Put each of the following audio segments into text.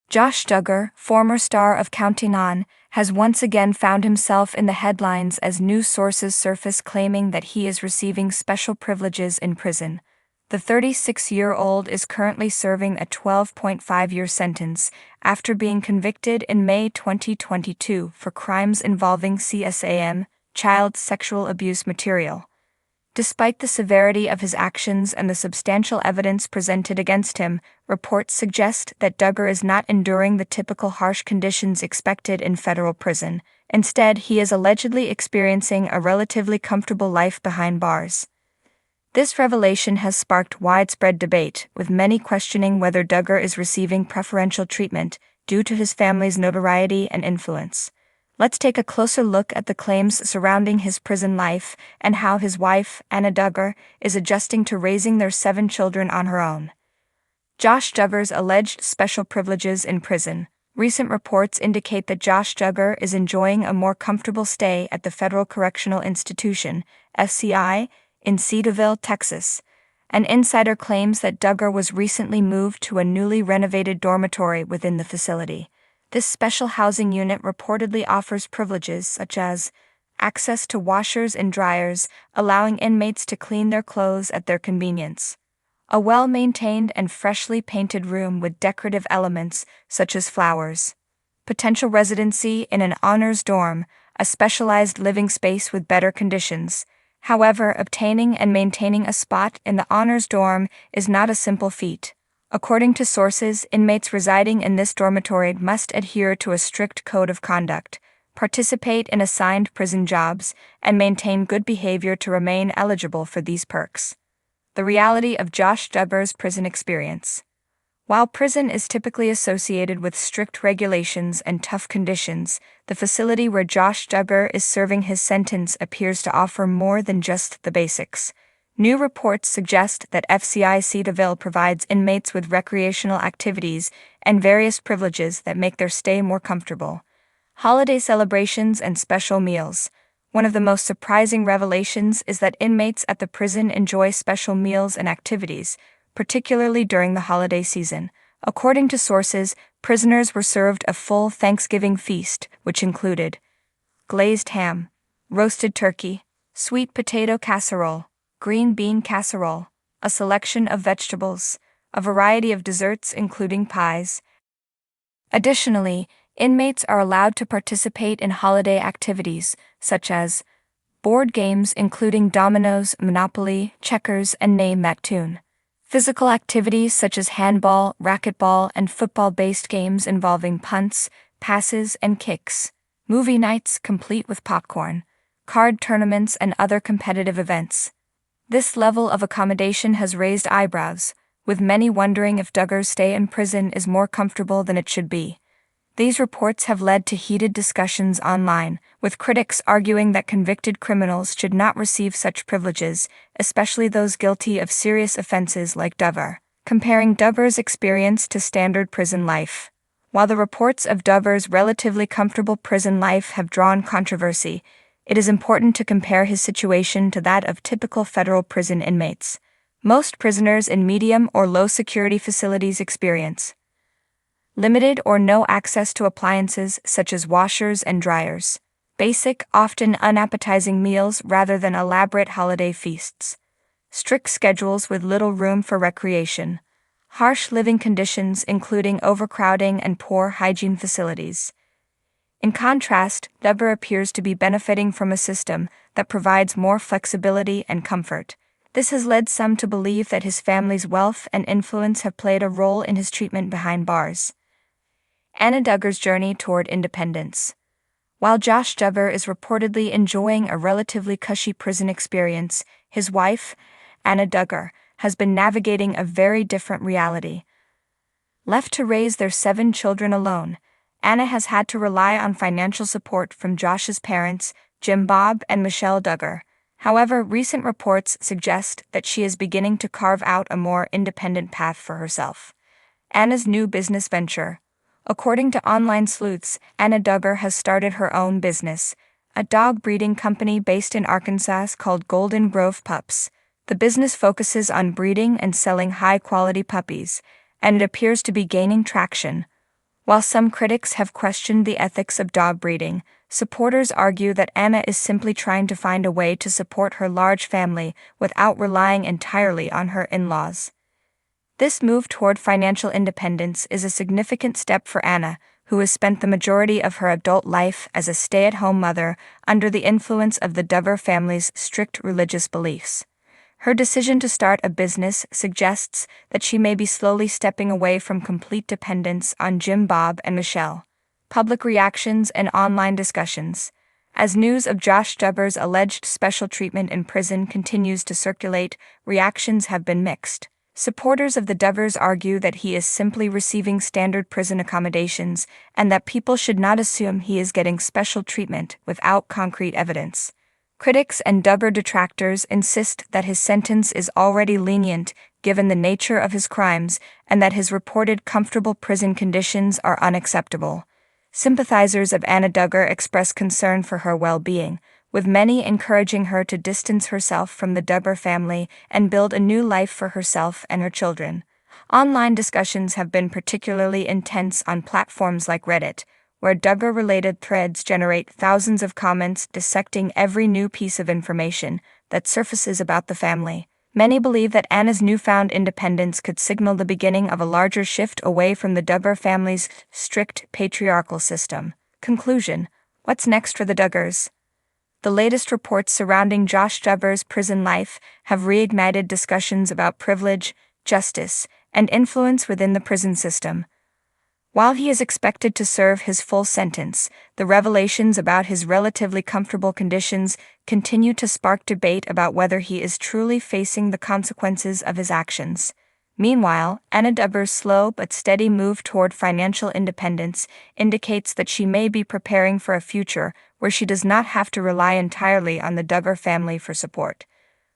Josh Duggar, former star of Counting On, has once again found himself in the headlines as news sources surface claiming that he is receiving special privileges in prison. The 36-year-old is currently serving a 12.5-year sentence after being convicted in May 2022 for crimes involving CSAM, child sexual abuse material. Despite the severity of his actions and the substantial evidence presented against him, reports suggest that Duggar is not enduring the typical harsh conditions expected in federal prison. Instead, he is allegedly experiencing a relatively comfortable life behind bars. This revelation has sparked widespread debate, with many questioning whether Duggar is receiving preferential treatment due to his family's notoriety and influence. Let's take a closer look at the claims surrounding his prison life and how his wife, Anna Duggar, is adjusting to raising their 7 children on her own. Josh Duggar's alleged special privileges in prison. Recent reports indicate that Josh Duggar is enjoying a more comfortable stay at the Federal Correctional Institution, FCI, in Cedarville, Texas. An insider claims that Duggar was recently moved to a newly renovated dormitory within the facility. This special housing unit reportedly offers privileges such as access to washers and dryers, allowing inmates to clean their clothes at their convenience, a well-maintained and freshly painted room with decorative elements such as flowers, potential residency in an honors dorm, a specialized living space with better conditions. However, obtaining and maintaining a spot in the honors dorm is not a simple feat. According to sources, inmates residing in this dormitory must adhere to a strict code of conduct, participate in assigned prison jobs, and maintain good behavior to remain eligible for these perks. The reality of Josh Duggar's prison experience. While prison is typically associated with strict regulations and tough conditions, the facility where Josh Duggar is serving his sentence appears to offer more than just the basics. New reports suggest that FCI Cedarville provides inmates with recreational activities and various privileges that make their stay more comfortable. Holiday celebrations and special meals. One of the most surprising revelations is that inmates at the prison enjoy special meals and activities, particularly during the holiday season. According to sources, prisoners were served a full Thanksgiving feast, which included glazed ham, roasted turkey, sweet potato casserole, green bean casserole, a selection of vegetables, a variety of desserts including pies. Additionally, inmates are allowed to participate in holiday activities, such as board games including dominoes, Monopoly, checkers, and Name That Tune. Physical activities such as handball, racquetball, and football-based games involving punts, passes, and kicks. Movie nights complete with popcorn, card tournaments, and other competitive events. This level of accommodation has raised eyebrows, with many wondering if Duggar's stay in prison is more comfortable than it should be. These reports have led to heated discussions online, with critics arguing that convicted criminals should not receive such privileges, especially those guilty of serious offenses like Duggar, comparing Duggar's experience to standard prison life. While the reports of Duggar's relatively comfortable prison life have drawn controversy, it is important to compare his situation to that of typical federal prison inmates. Most prisoners in medium or low security facilities experience limited or no access to appliances such as washers and dryers, basic, often unappetizing meals rather than elaborate holiday feasts, strict schedules with little room for recreation, harsh living conditions including overcrowding and poor hygiene facilities. In contrast, Duggar appears to be benefiting from a system that provides more flexibility and comfort. This has led some to believe that his family's wealth and influence have played a role in his treatment behind bars. Anna Duggar's journey toward independence. While Josh Duggar is reportedly enjoying a relatively cushy prison experience, his wife, Anna Duggar, has been navigating a very different reality. Left to raise their 7 children alone, Anna has had to rely on financial support from Josh's parents, Jim Bob and Michelle Duggar. However, recent reports suggest that she is beginning to carve out a more independent path for herself. Anna's new business venture. According to online sleuths, Anna Duggar has started her own business, a dog breeding company based in Arkansas called Golden Grove Pups. The business focuses on breeding and selling high-quality puppies, and it appears to be gaining traction. While some critics have questioned the ethics of dog breeding, supporters argue that Anna is simply trying to find a way to support her large family without relying entirely on her in-laws. This move toward financial independence is a significant step for Anna, who has spent the majority of her adult life as a stay-at-home mother under the influence of the Duggar family's strict religious beliefs. Her decision to start a business suggests that she may be slowly stepping away from complete dependence on Jim, Bob, and Michelle. Public reactions and online discussions. As news of Josh Duggar's alleged special treatment in prison continues to circulate, reactions have been mixed. Supporters of the Duggars argue that he is simply receiving standard prison accommodations and that people should not assume he is getting special treatment without concrete evidence. Critics and Duggar detractors insist that his sentence is already lenient given the nature of his crimes and that his reported comfortable prison conditions are unacceptable. Sympathizers of Anna Duggar express concern for her well-being, with many encouraging her to distance herself from the Duggar family and build a new life for herself and her children. Online discussions have been particularly intense on platforms like Reddit, where Duggar-related threads generate thousands of comments dissecting every new piece of information that surfaces about the family. Many believe that Anna's newfound independence could signal the beginning of a larger shift away from the Duggar family's strict patriarchal system. Conclusion: what's next for the Duggars? The latest reports surrounding Josh Duggar's prison life have reignited discussions about privilege, justice, and influence within the prison system. While he is expected to serve his full sentence, the revelations about his relatively comfortable conditions continue to spark debate about whether he is truly facing the consequences of his actions. Meanwhile, Anna Duggar's slow but steady move toward financial independence indicates that she may be preparing for a future where she does not have to rely entirely on the Duggar family for support.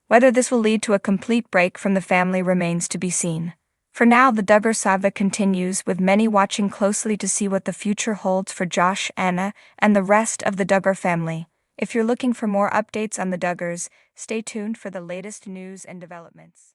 Whether this will lead to a complete break from the family remains to be seen. For now, the Duggar saga continues, with many watching closely to see what the future holds for Josh, Anna, and the rest of the Duggar family. If you're looking for more updates on the Duggars, stay tuned for the latest news and developments.